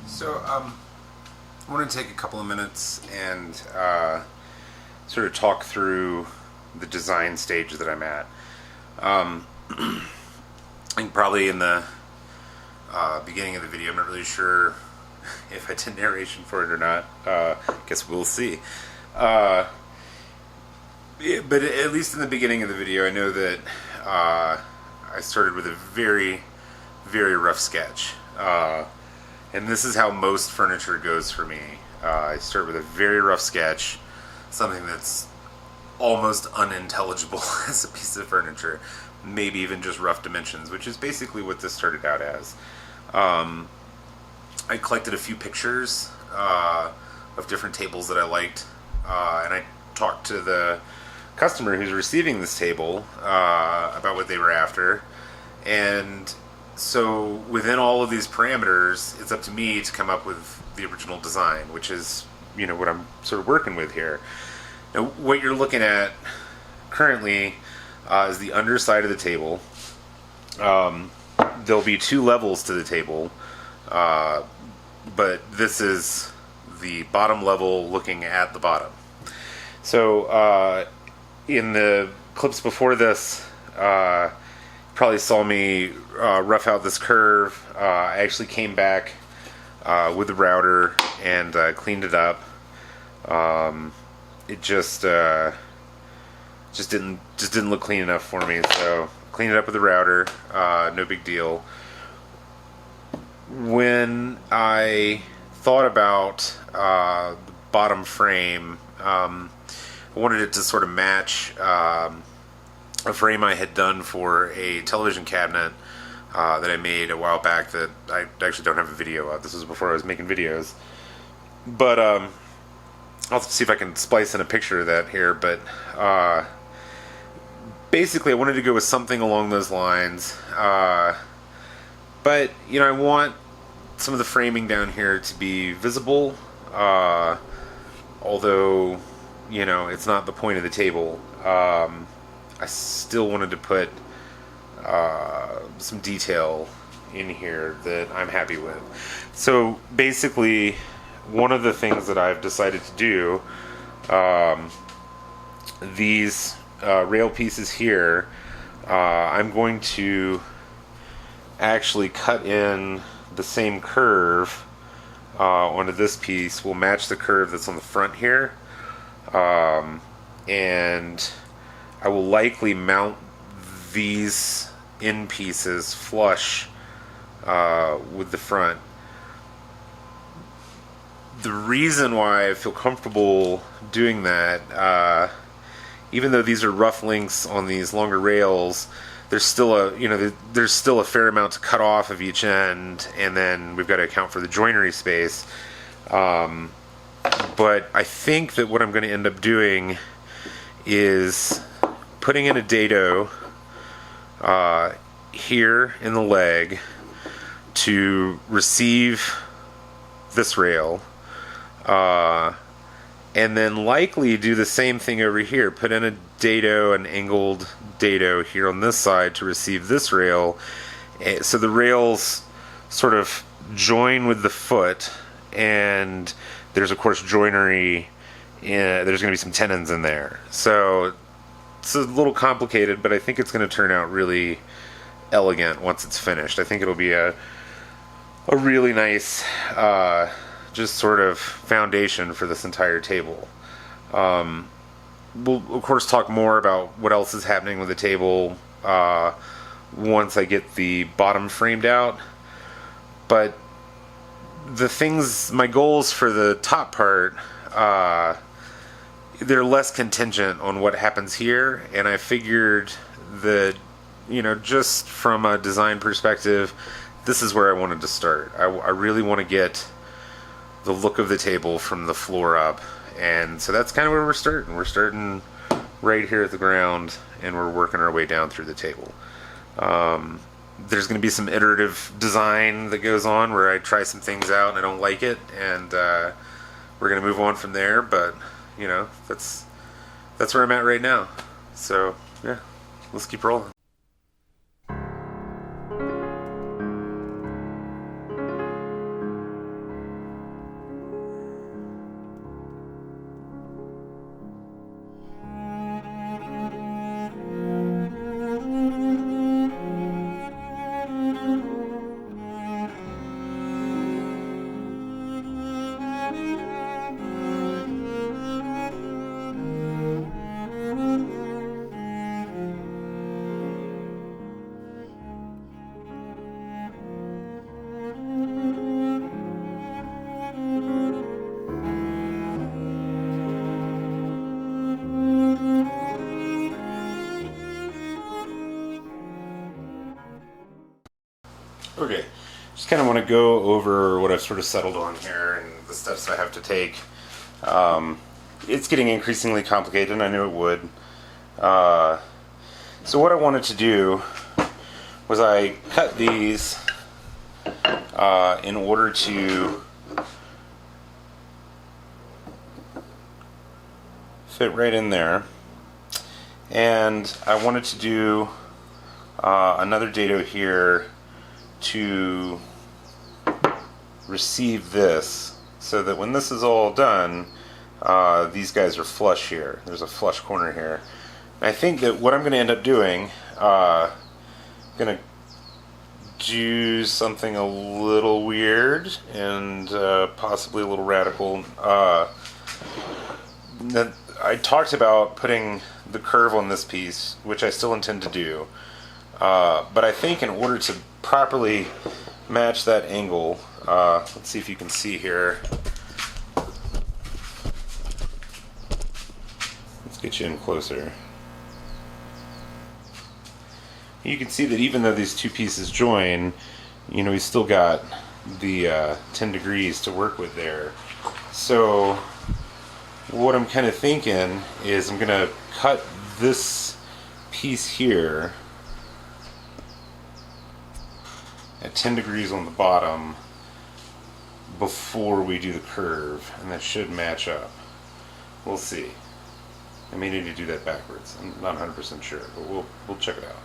So I want to take a couple of minutes and sort of talk through the design stage that I'm at. I think probably in the beginning of the video, I'm not really sure if I did narration for it or not. Guess we'll see. But at least in the beginning of the video, I know that I started with a very, very rough sketch. And this is how most furniture goes for me. I start with a very rough sketch, something that's almost unintelligible as a piece of furniture, maybe even just rough dimensions, which is basically what this started out as. I collected a few pictures of different tables that I liked, and I talked to the customer who's receiving this table about what they were after. And so within all of these parameters, it's up to me to come up with the original design, which is, what I'm sort of working with here. Now, what you're looking at currently is the underside of the table. There'll be 2 levels to the table, but this is the bottom level looking at the bottom. So in the clips before this, probably saw me rough out this curve. I actually came back with the router and cleaned it up. It just didn't look clean enough for me, so cleaned it up with the router. No big deal. When I thought about the bottom frame, I wanted it to sort of match a frame I had done for a television cabinet that I made a while back that I actually don't have a video of. This was before I was making videos. But I'll see if I can splice in a picture of that here. But basically I wanted to go with something along those lines. But, I want some of the framing down here to be visible. Although, it's not the point of the table. I still wanted to put some detail in here that I'm happy with. So basically, one of the things that I've decided to do, these rail pieces here, I'm going to actually cut in the same curve onto this piece. Will match the curve that's on the front here, and I will likely mount these end pieces flush with the front. The reason why I feel comfortable doing that, even though these are rough links on these longer rails, there's still a fair amount to cut off of each end, and then we've got to account for the joinery space. But I think that what I'm going to end up doing is putting in a dado here in the leg to receive this rail, and then likely do the same thing over here. Put in a dado, an angled dado here on this side to receive this rail, so the rails sort of join with the foot, and there's of course joinery. There's going to be some tenons in there, so it's a little complicated, but I think it's going to turn out really elegant once it's finished. I think it'll be a really nice just sort of foundation for this entire table. We'll of course talk more about what else is happening with the table once I get the bottom framed out, but my goals for the top part, they're less contingent on what happens here, and I figured that, just from a design perspective, this is where I wanted to start. I really want to get the look of the table from the floor up, and so that's kind of where we're starting. We're starting right here at the ground, and we're working our way down through the table. There's going to be some iterative design that goes on where I try some things out and I don't like it, and we're going to move on from there, but that's where I'm at right now. So yeah, let's keep rolling. Okay, just kind of want to go over what I've sort of settled on here and the steps I have to take. It's getting increasingly complicated, and I knew it would. So what I wanted to do was I cut these in order to fit right in there, and I wanted to do another dado here to receive this, so that when this is all done, these guys are flush here. There's a flush corner here. And I think that what I'm going to end up doing, going to do something a little weird and possibly a little radical. I talked about putting the curve on this piece, which I still intend to do. But I think in order to properly match that angle, let's see if you can see here. Let's get you in closer. You can see that even though these two pieces join, we still got the 10 degrees to work with there. So what I'm kind of thinking is I'm going to cut this piece here at 10 degrees on the bottom before we do the curve, and that should match up. We'll see. I may need to do that backwards. I'm not 100% sure, but we'll check it out.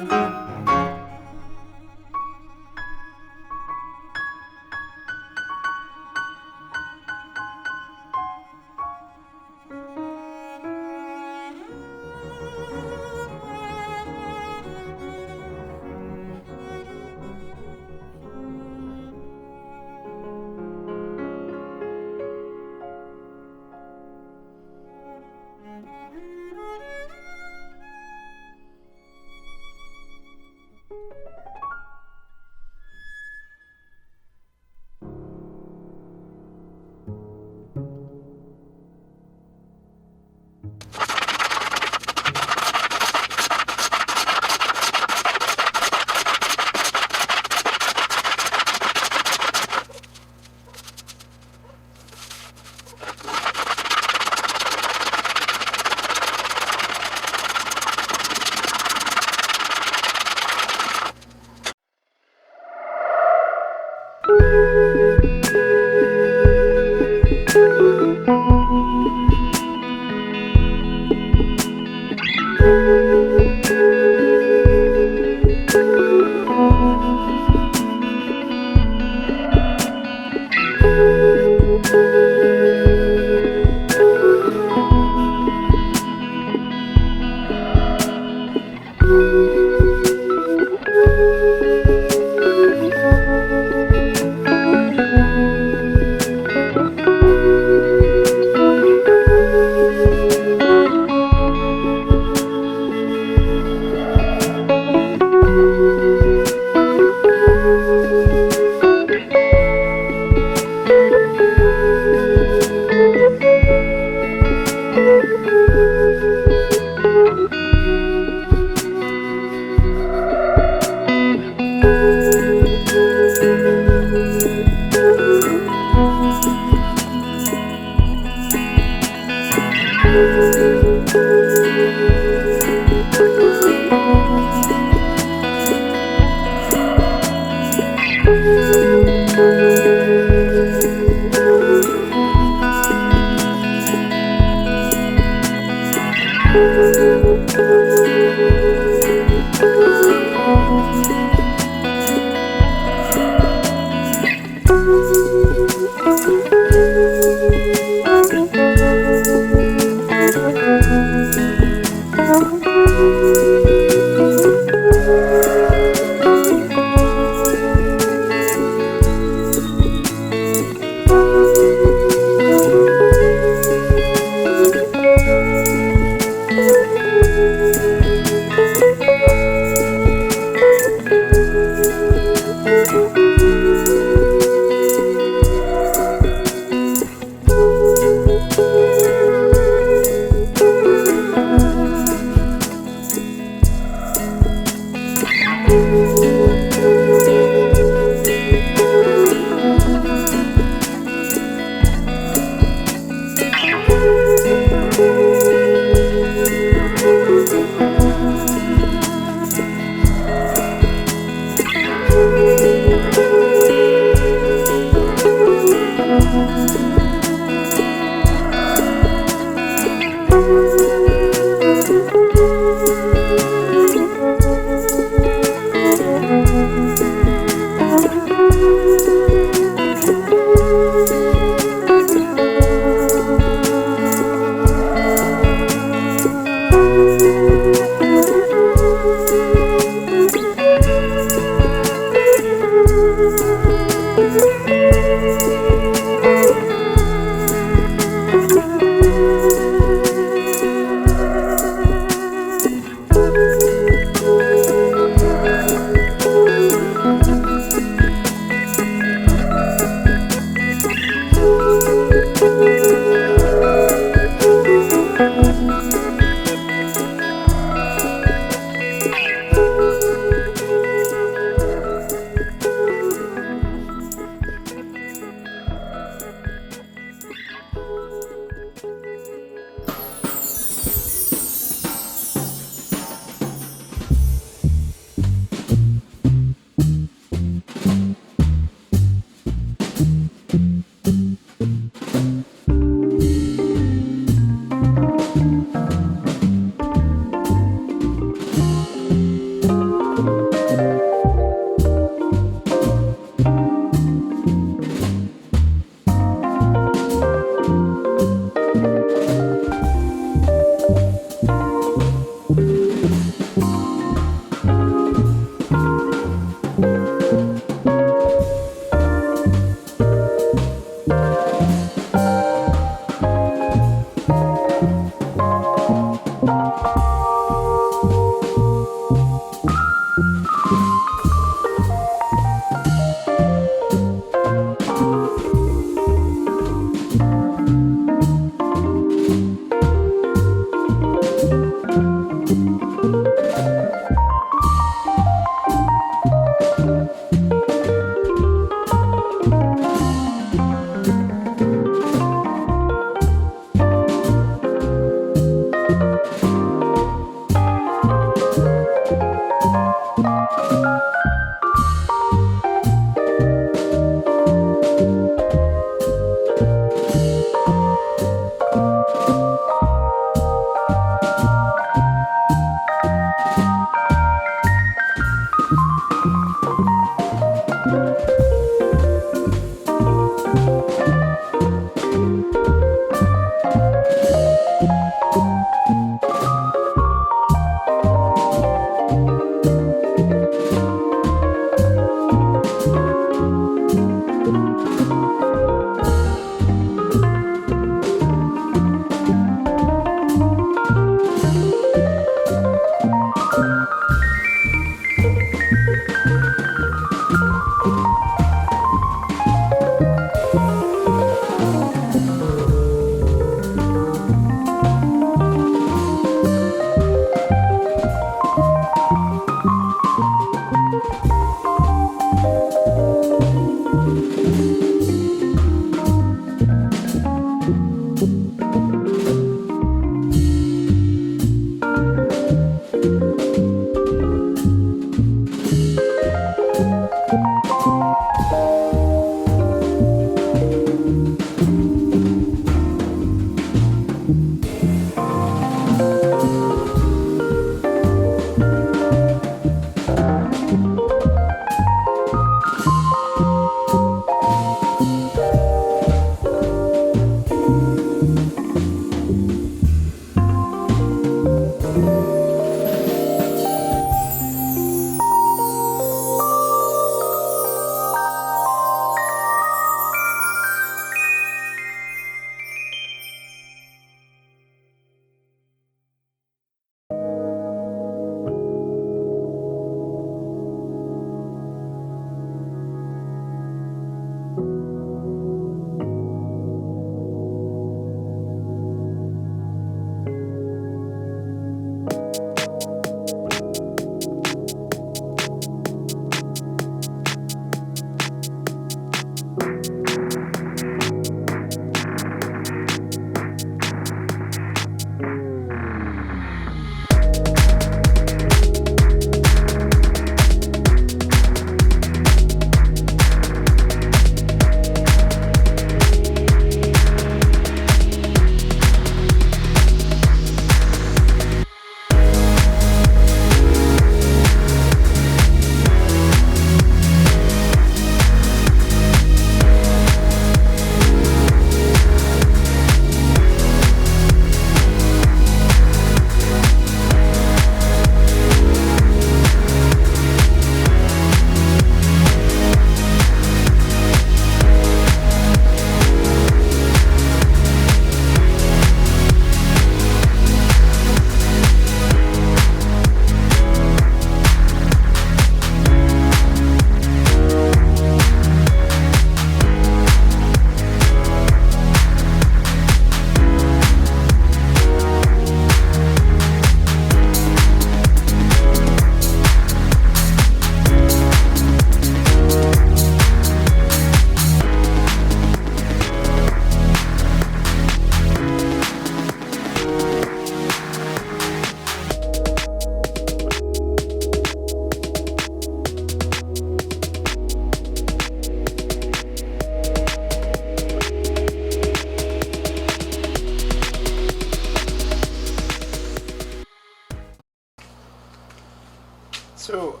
So,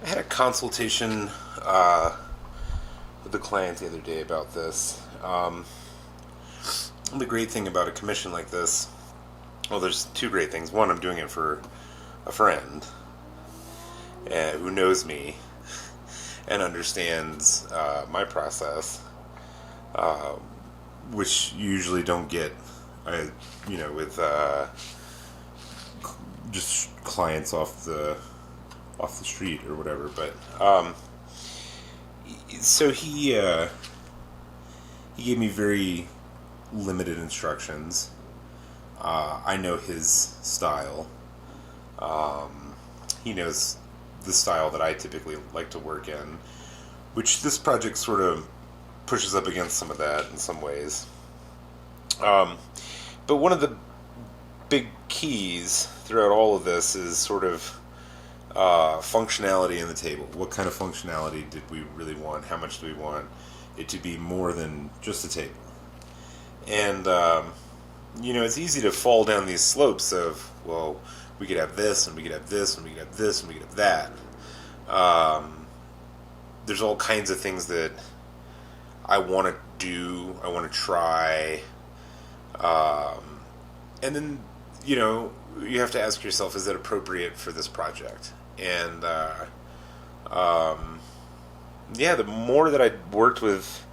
I had a consultation with the client the other day about this. The great thing about a commission like this, well, there's two great things. One, I'm doing it for a friend who knows me and understands my process, which you usually don't get, with just clients off the street or whatever. But so he gave me very limited instructions. I know his style. He knows the style that I typically like to work in, which this project sort of pushes up against some of that in some ways. But one of the big keys throughout all of this is sort of functionality in the table. What kind of functionality did we really want? How much do we want it to be more than just a table? And it's easy to fall down these slopes of, well, we could have this, and we could have this, and we could have this, and we could have that. There's all kinds of things that I want to do, I want to try, and then, you have to ask yourself, is that appropriate for this project? And, the more that I worked with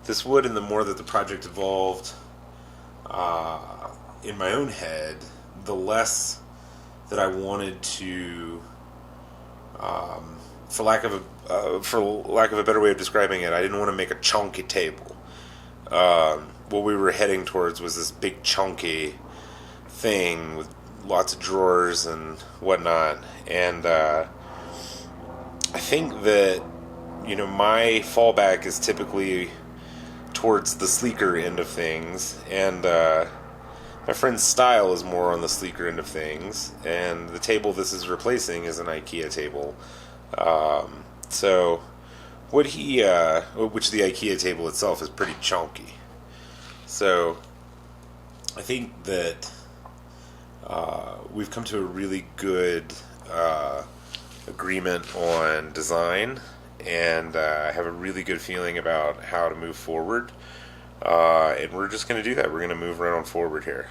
this wood and the more that the project evolved in my own head, the less that I wanted to, for lack of a better way of describing it, I didn't want to make a chunky table. What we were heading towards was this big chunky thing with lots of drawers and whatnot, and I think that my fallback is typically towards the sleeker end of things, and my friend's style is more on the sleeker end of things, and the table this is replacing is an IKEA table. So what which the IKEA table itself is pretty chunky. So I think that we've come to a really good agreement on design, and I have a really good feeling about how to move forward. And we're just going to do that. We're going to move right on forward here.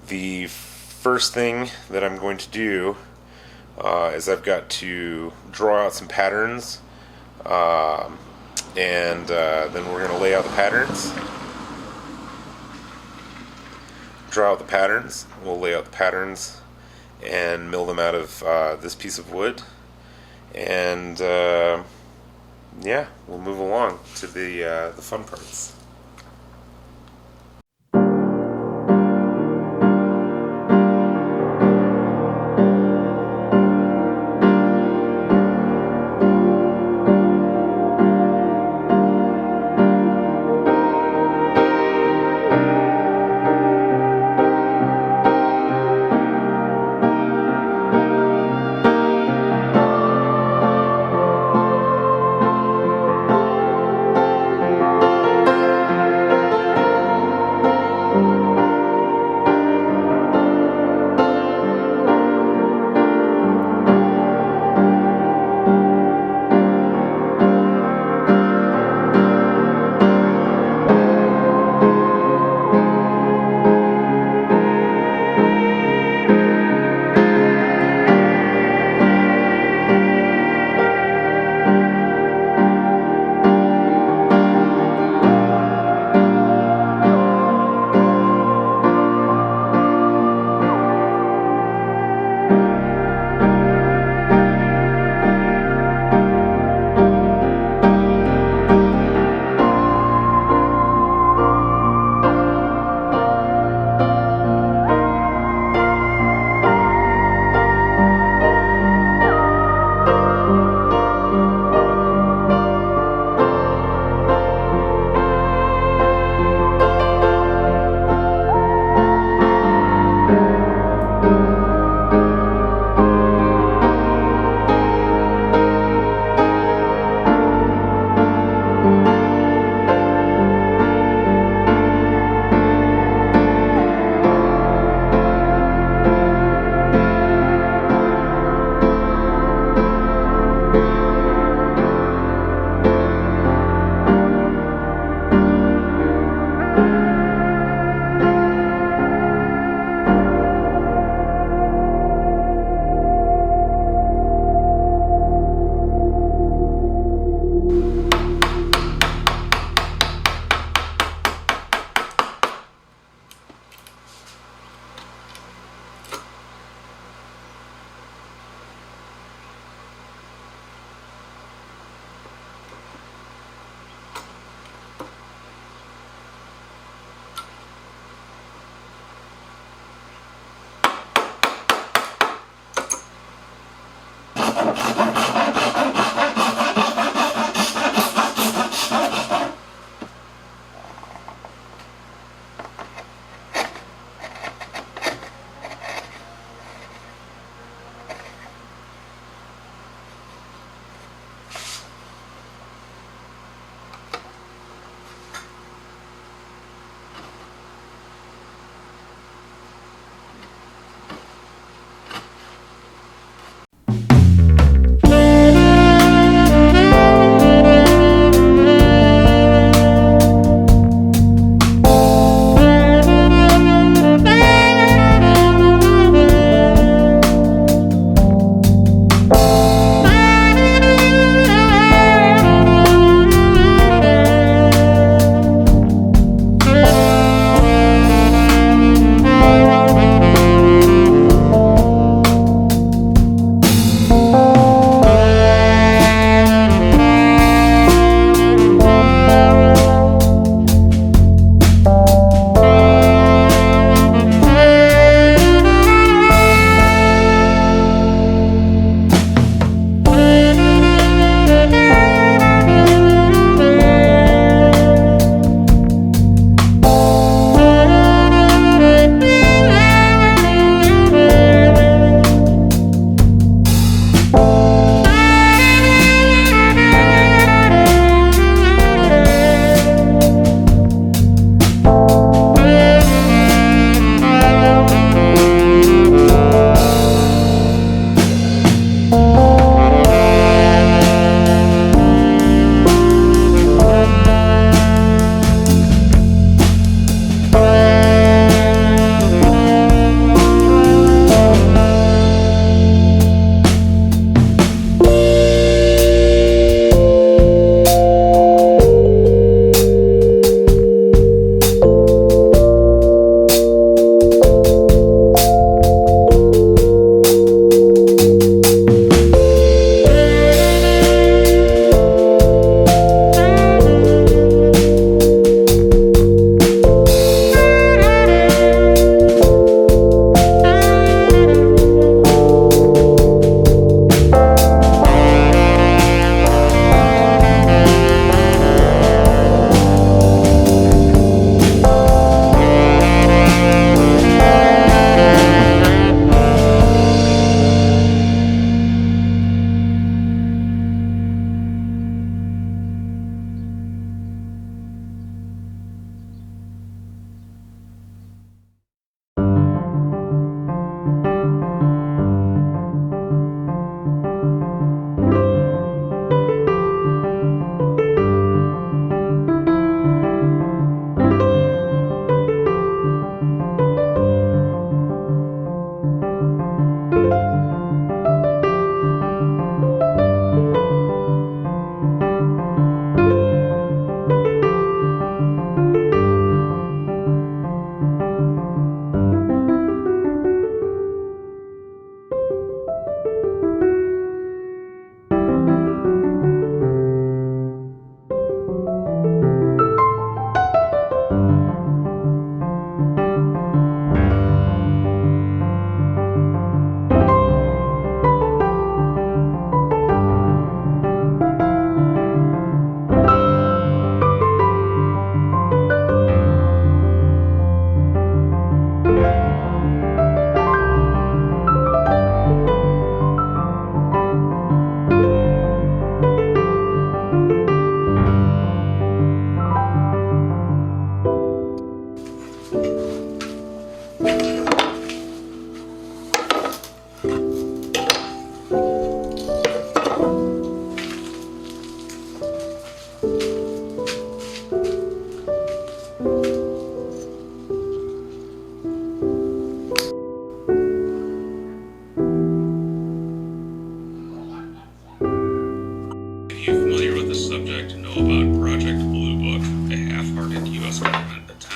The first thing that I'm going to do is I've got to draw out some patterns, and then we're going to lay out the patterns. Draw out the patterns. We'll lay out the patterns and mill them out of this piece of wood, and yeah, we'll move along to the fun parts.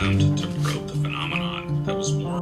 attempt to probe the phenomenon that was more.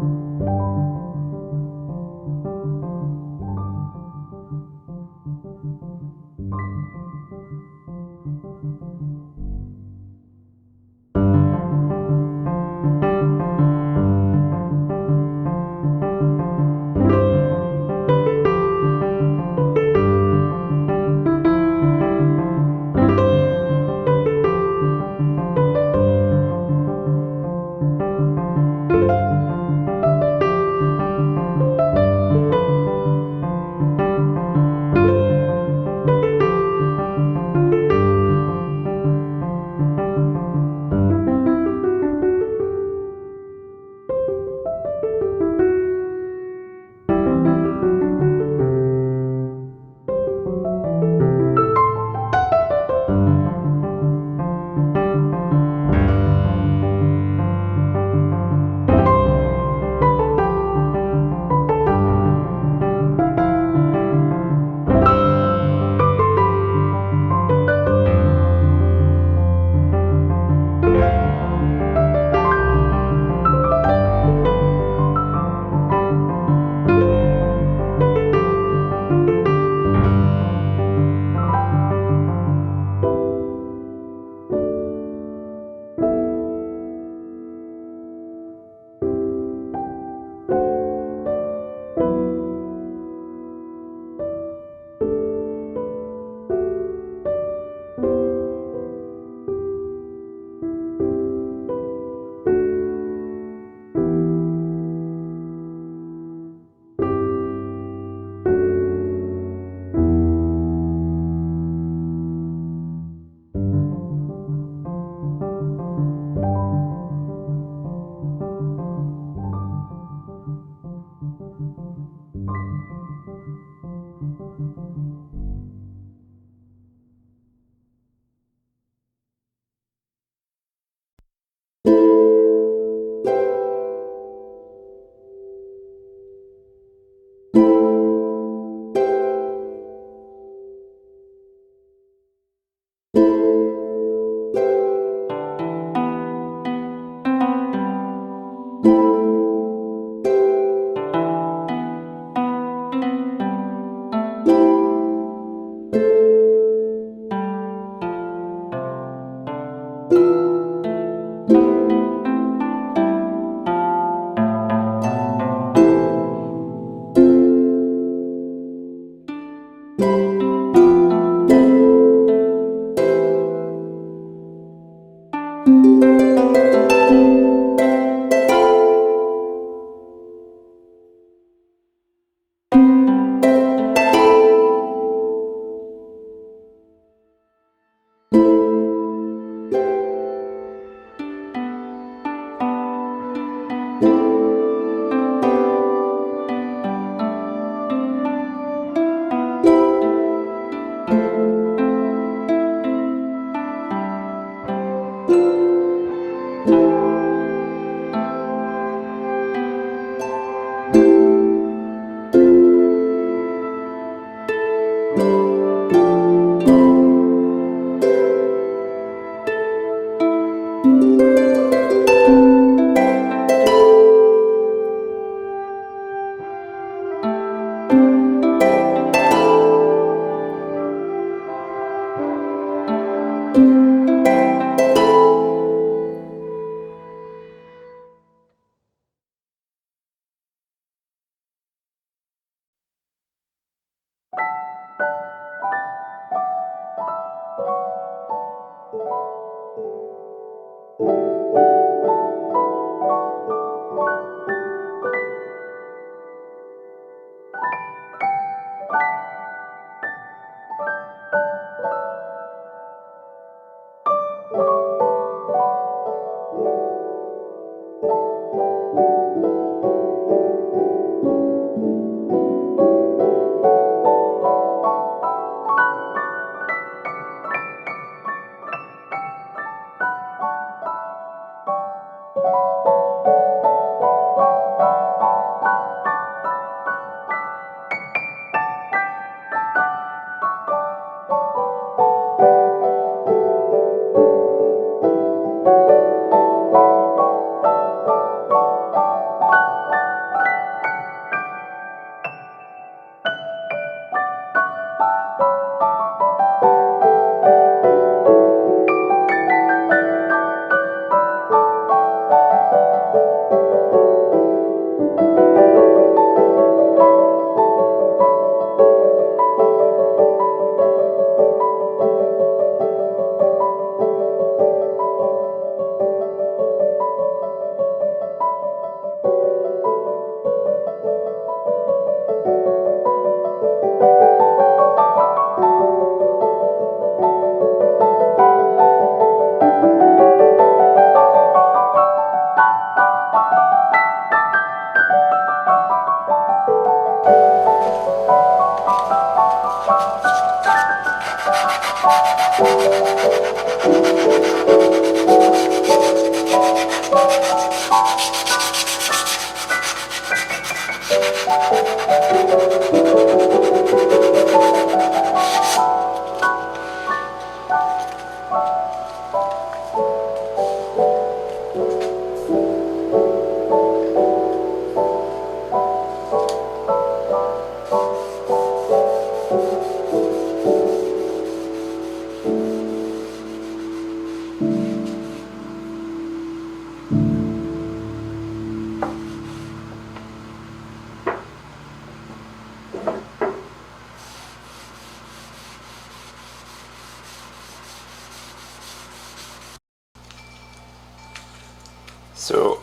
So,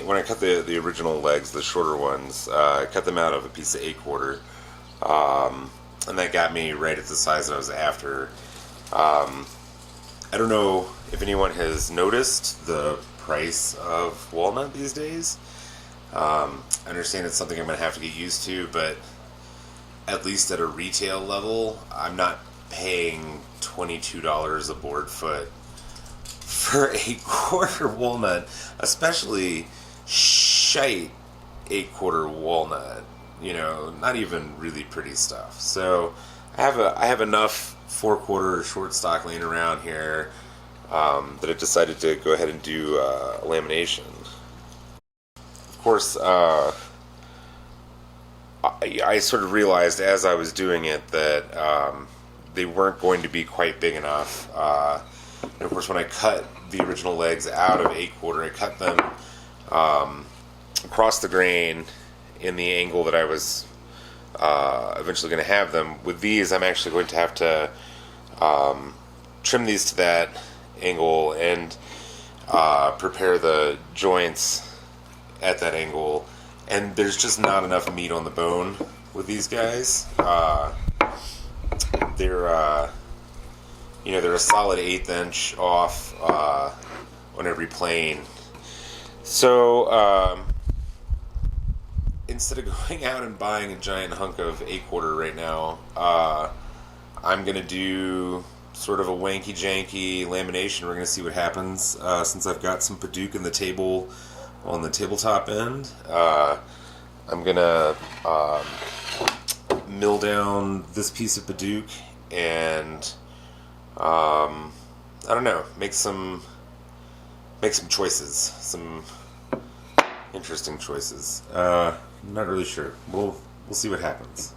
when I cut the original legs, the shorter ones, I cut them out of a piece of 8/4, and that got me right at the size that I was after. I don't know if anyone has noticed the price of walnut these days. I understand it's something I'm going to have to get used to, but at least at a retail level, I'm not paying $22 a board foot for 8/4 walnut, especially shite 8/4 walnut. Not even really pretty stuff. So I have enough 4/4 short stock laying around here that I decided to go ahead and do lamination. Of course, I sort of realized as I was doing it that they weren't going to be quite big enough. And of course, when I cut the original legs out of 8/4, I cut them across the grain in the angle that I was eventually going to have them. With these, I'm actually going to have to trim these to that angle and prepare the joints at that angle. And there's just not enough meat on the bone with these guys. They're a solid 1/8 inch off on every plane. So instead of going out and buying a giant hunk of 8/4 right now, I'm gonna do sort of a wanky janky lamination. We're gonna see what happens since I've got some padauk in the table on the tabletop end. I'm gonna mill down this piece of padauk and I don't know, make some choices, some interesting choices. I'm not really sure. We'll see what happens.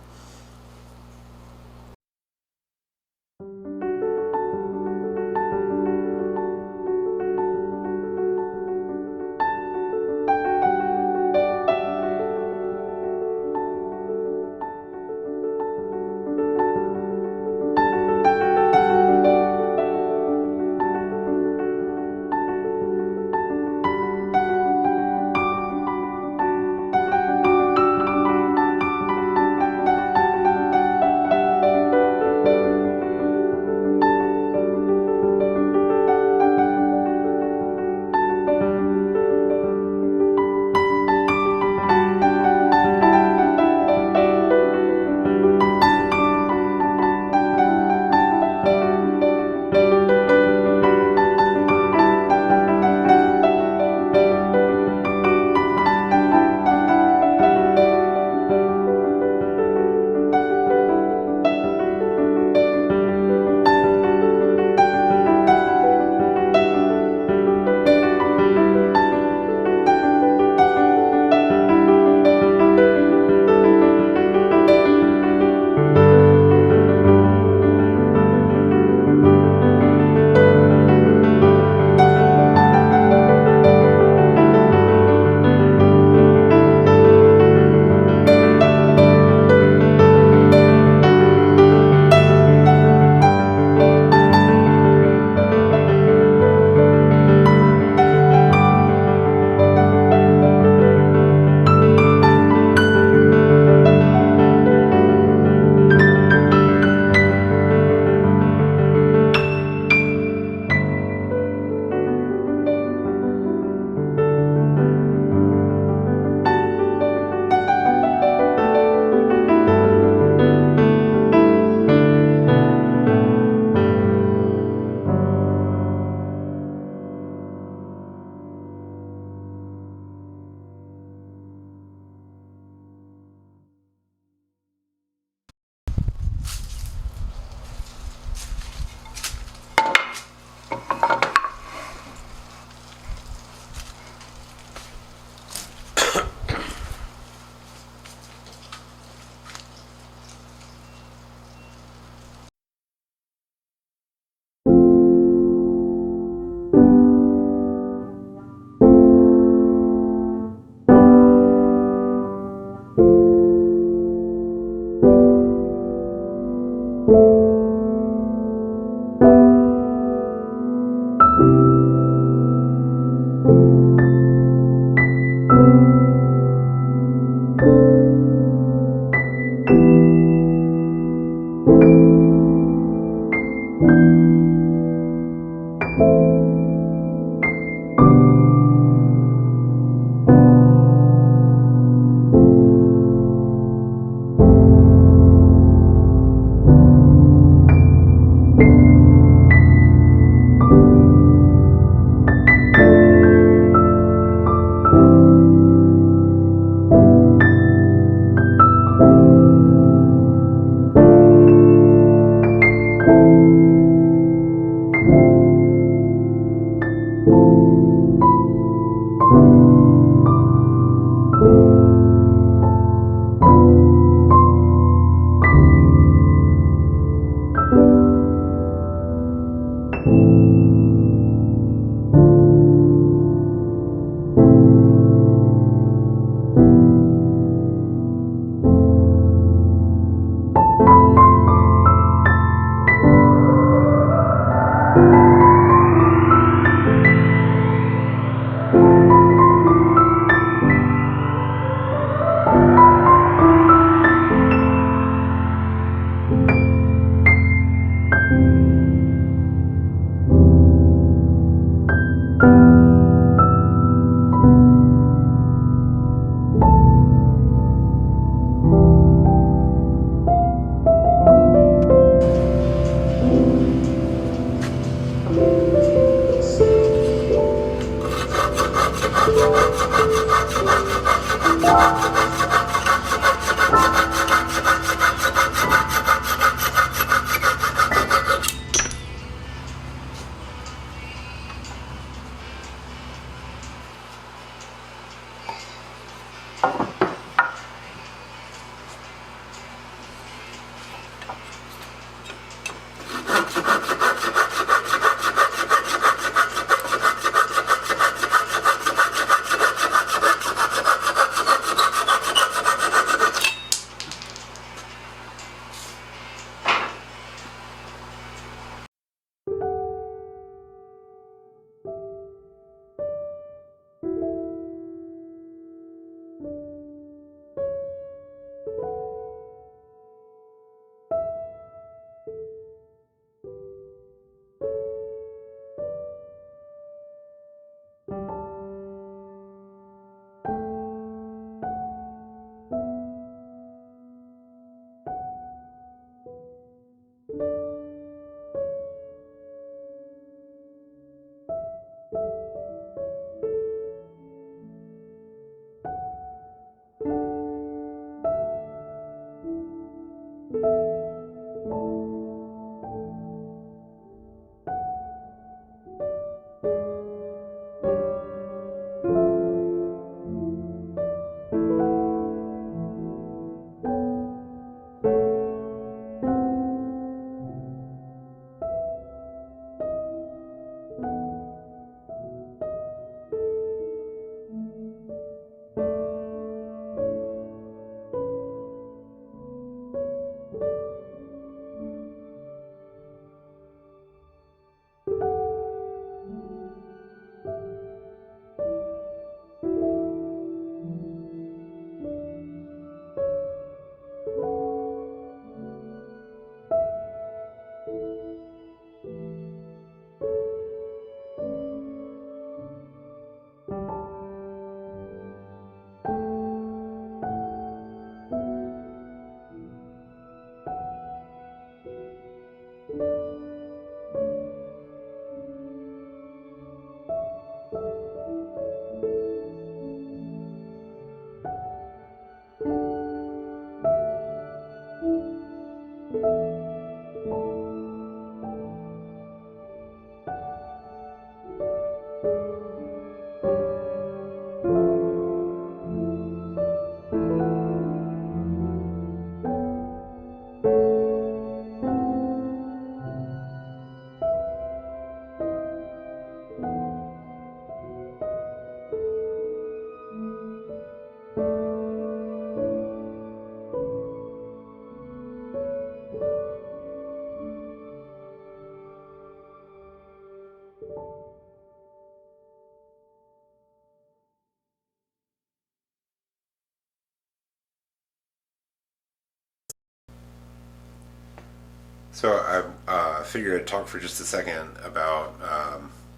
So I figured I'd talk for just a second about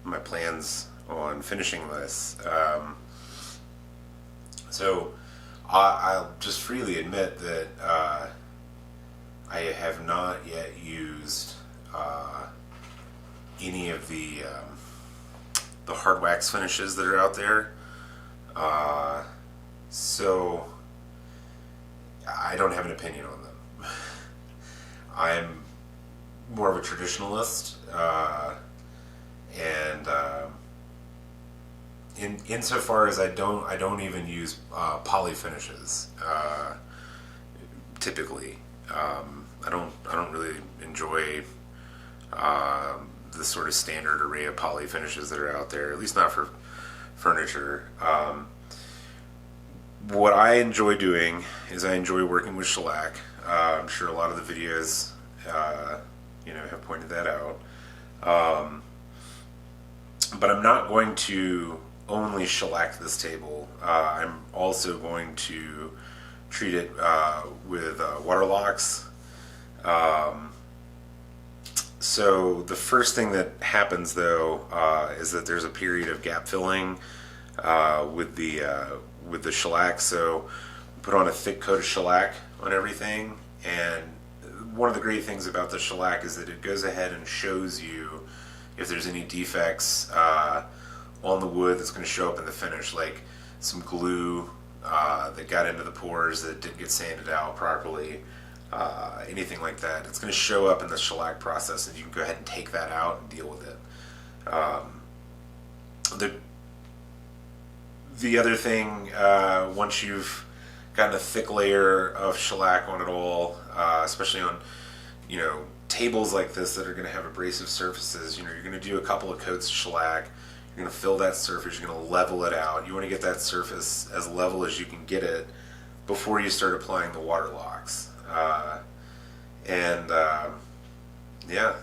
my plans on finishing this. So I'll just freely admit that I have not yet used any of the hard wax finishes that are out there. So I don't have an opinion on them. I'm more of a traditionalist, and insofar as I don't even use poly finishes typically. I don't really enjoy the sort of standard array of poly finishes that are out there, at least not for furniture. What I enjoy doing is I enjoy working with shellac. I'm sure a lot of the videos, have pointed that out. But I'm not going to only shellac this table. I'm also going to treat it with water locks. So the first thing that happens, though, is that there's a period of gap filling with the shellac. So put on a thick coat of shellac on everything, and one of the great things about the shellac is that it goes ahead and shows you if there's any defects on the wood that's going to show up in the finish, like some glue that got into the pores that didn't get sanded out properly, anything like that. It's going to show up in the shellac process, and you can go ahead and take that out and deal with it. The other thing, once you've gotten a thick layer of shellac on it all, especially on tables like this that are going to have abrasive surfaces, you're going to do a couple of coats of shellac. You're going to fill that surface. You're going to level it out. You want to get that surface as level as you can get it before you start applying the water locks.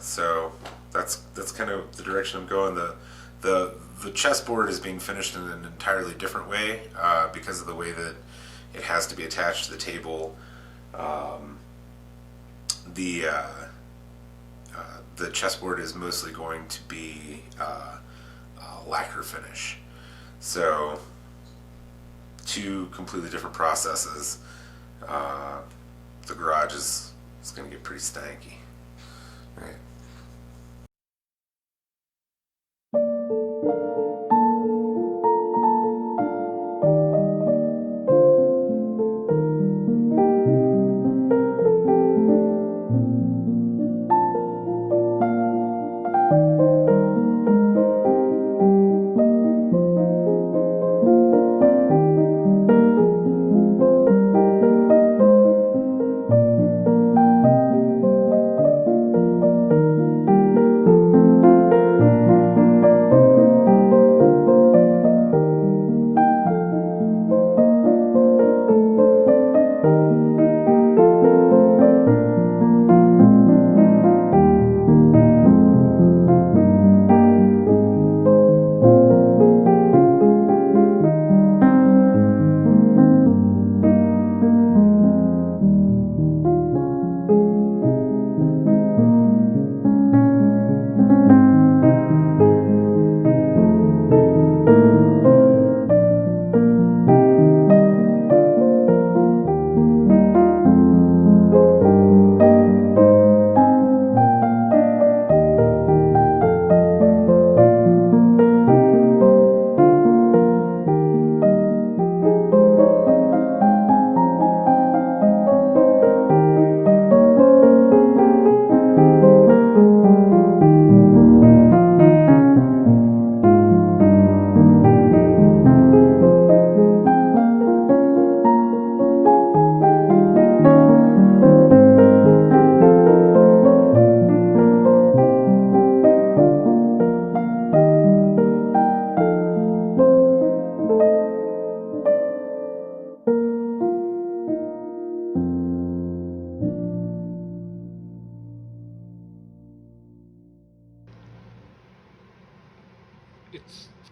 So that's kind of the direction I'm going. The chessboard is being finished in an entirely different way because of the way that it has to be attached to the table. The chessboard is mostly going to be lacquer finish. So two completely different processes. The garage is going to get pretty stanky. All right.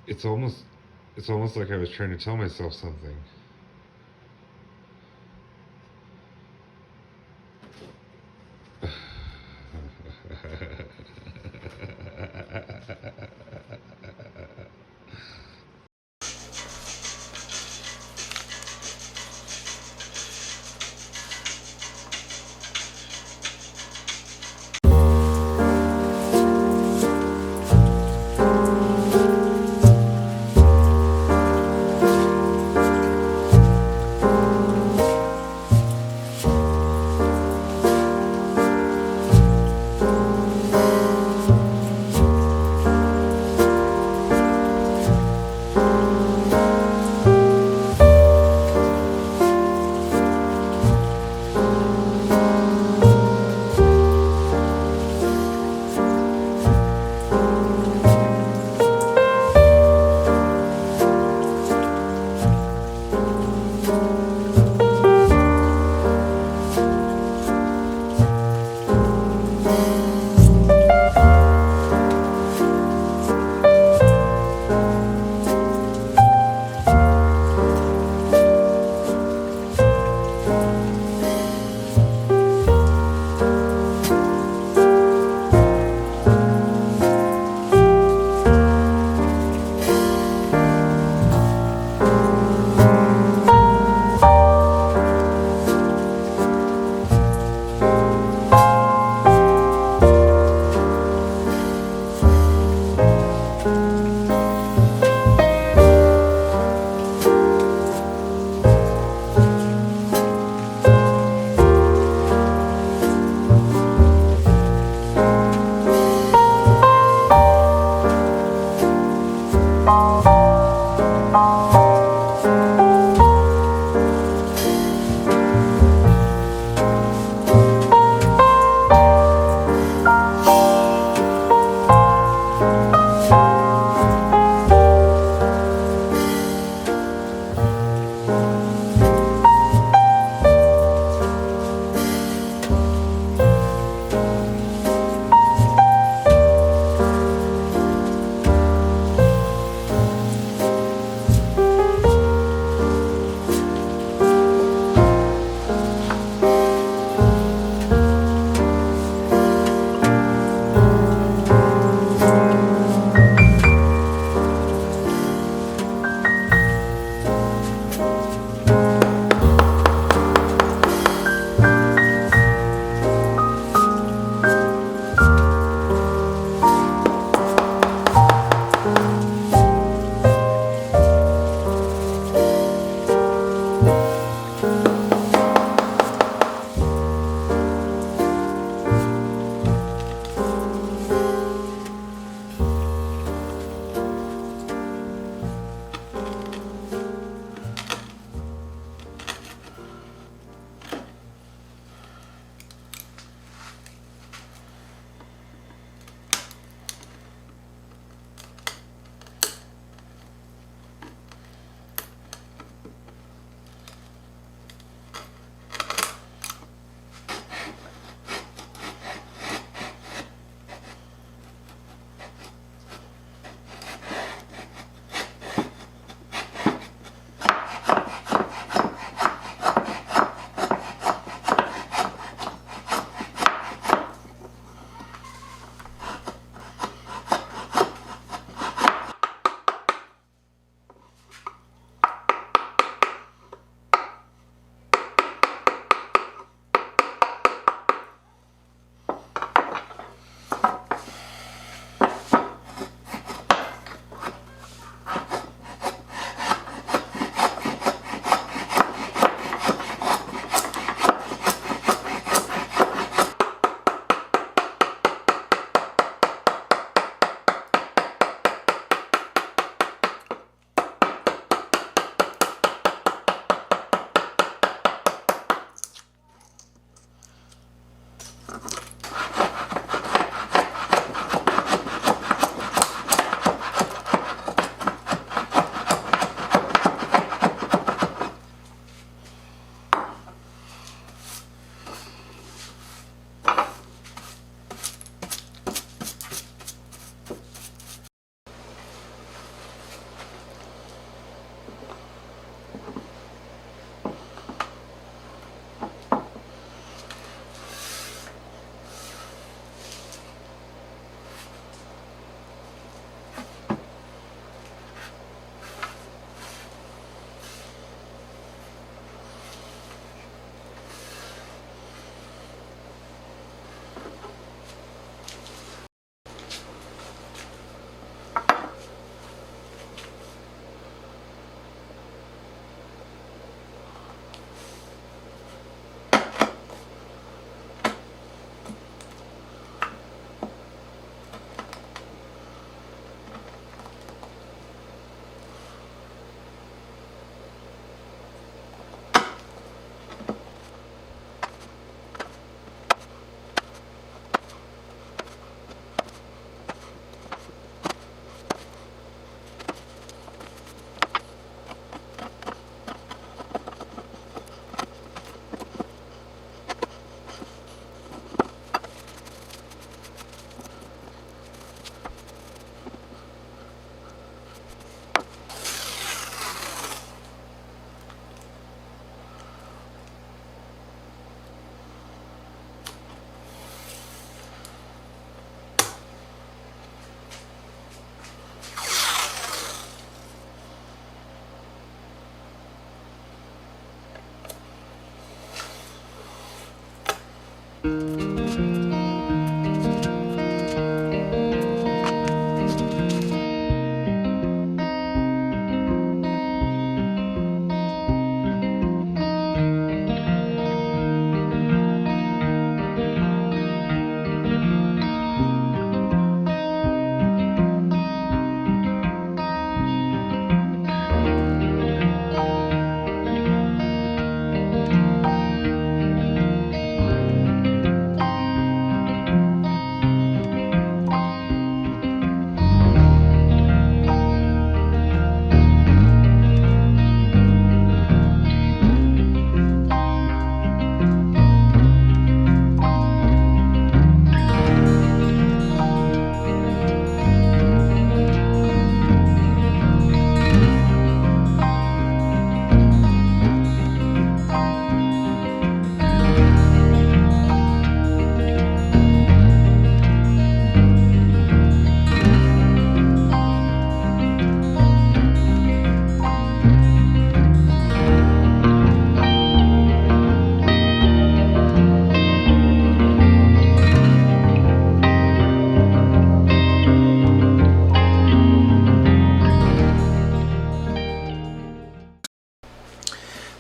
It's almost like I was trying to tell myself something.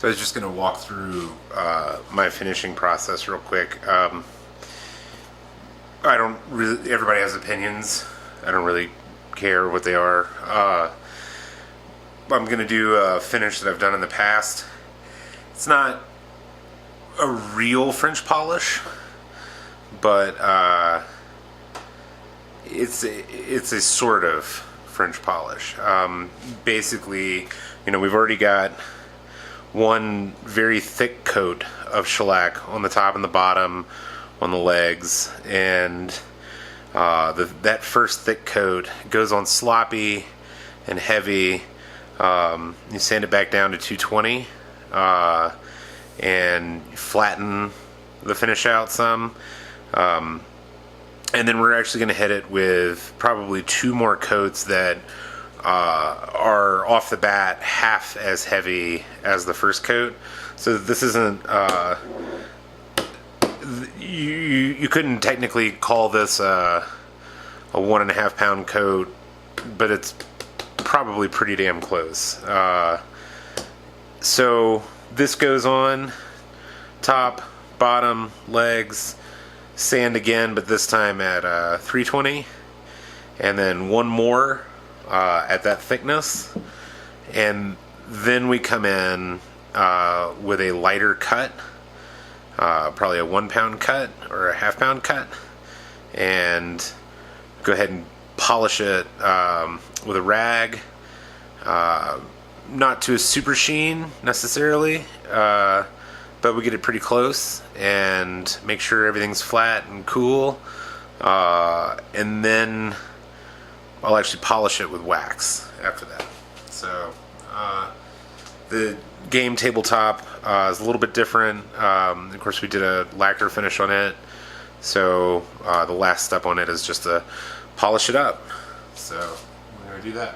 So I was just going to walk through my finishing process real quick. I don't really. Everybody has opinions. I don't really care what they are. I'm going to do a finish that I've done in the past. It's not a real French polish, but it's a sort of French polish. Basically, we've already got one very thick coat of shellac on the top and the bottom, on the legs, and that first thick coat goes on sloppy and heavy. You sand it back down to 220 and flatten the finish out some. And then we're actually going to hit it with probably 2 more coats that are off the bat half as heavy as the first coat. So this isn't you couldn't technically call this a 1.5 pound coat, but it's probably pretty damn close. So this goes on top, bottom, legs, sand again, but this time at 320, and then 1 more at that thickness, and then we come in with a lighter cut, probably a 1 pound cut or a half pound cut, and go ahead and polish it with a rag, not to a super sheen necessarily, but we get it pretty close and make sure everything's flat and cool, and then I'll actually polish it with wax after that. So the game tabletop is a little bit different. Of course, we did a lacquer finish on it, so the last step on it is just to polish it up. So we're going to do that.